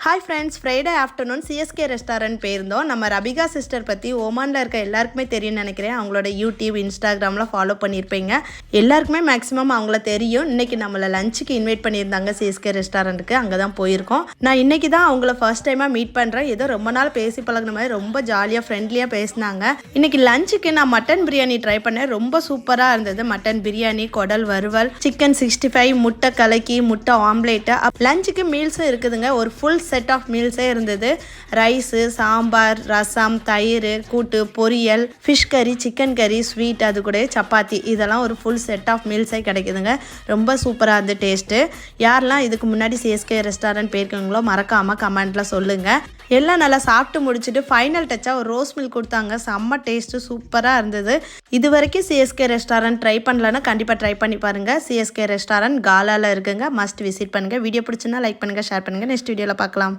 Hi friends, Friday afternoon CSK restaurant போயிருந்தோம். நம்ம ரபிகா sister பற்றி ஓமானில் இருக்க எல்லாருக்குமே தெரியும்னு நினைக்கிறேன். அவங்களோட யூடியூப், இன்ஸ்டாகிராமில் ஃபாலோ பண்ணியிருப்பீங்க. எல்லாருக்குமே மேக்ஸிமம் அவங்கள தெரியும். இன்றைக்கி நம்மளை லஞ்சுக்கு இன்வைட் பண்ணியிருந்தாங்க சிஎஸ்கே ரெஸ்டாரண்ட்டுக்கு. அங்கே தான் போயிருக்கோம். நான் இன்றைக்கி தான் அவங்கள ஃபர்ஸ்ட் டைமாக மீட் பண்ணுறேன். ஏதோ ரொம்ப நாள் பேசி பழகின மாதிரி ரொம்ப ஜாலியாக ஃப்ரெண்ட்லியாக பேசினாங்க. இன்றைக்கி லஞ்சுக்கு நான் மட்டன் பிரியாணி ட்ரை பண்ணேன். ரொம்ப சூப்பராக இருந்தது. மட்டன் பிரியாணி, குடல் வறுவல், சிக்கன் 65, முட்டை கலக்கி, முட்டை ஆம்லேட்டு. லஞ்சுக்கு மீல்ஸும் இருக்குதுங்க. ஒரு ஃபுல் செட் ஆஃப் மீல்ஸே இருந்தது. ரைஸு, சாம்பார், ரசம், தயிர், கூட்டு, பொரியல், ஃபிஷ் கறி, சிக்கன் கறி, ஸ்வீட், அது கூட சப்பாத்தி, இதெல்லாம் ஒரு ஃபுல் செட் ஆஃப் மீல்ஸே கிடைக்குதுங்க. ரொம்ப சூப்பராக இருந்த டேஸ்ட்டு. யாரெல்லாம் இதுக்கு முன்னாடி சிஎஸ்கே ரெஸ்டாரண்ட் போயிருக்கீங்களோ மறக்காமல் கமெண்ட்டில் சொல்லுங்கள். எல்லாம் நல்லா சாப்பிட்டு முடிச்சுட்டு ஃபைனல் டச்சாக ஒரு ரோஸ் மில்க் கொடுத்தாங்க. செம்ம டேஸ்ட்டு, சூப்பராக இருந்தது. இது வரைக்கும் சிஎஸ்கே ரெஸ்டாரண்ட் ட்ரை பண்ணலன்னா கண்டிப்பாக ட்ரை பண்ணி பாருங்கள். சிஎஸ்கே ரெஸ்டாரண்ட் காலாவில் இருக்குங்க. மஸ்ட் விசிட் பண்ணுங்கள். வீடியோ பிடிச்சுன்னா லைக் பண்ணுங்கள், ஷேர் பண்ணுங்கள். நெக்ஸ்ட் வீடியோவில் பார்க்கலாம்.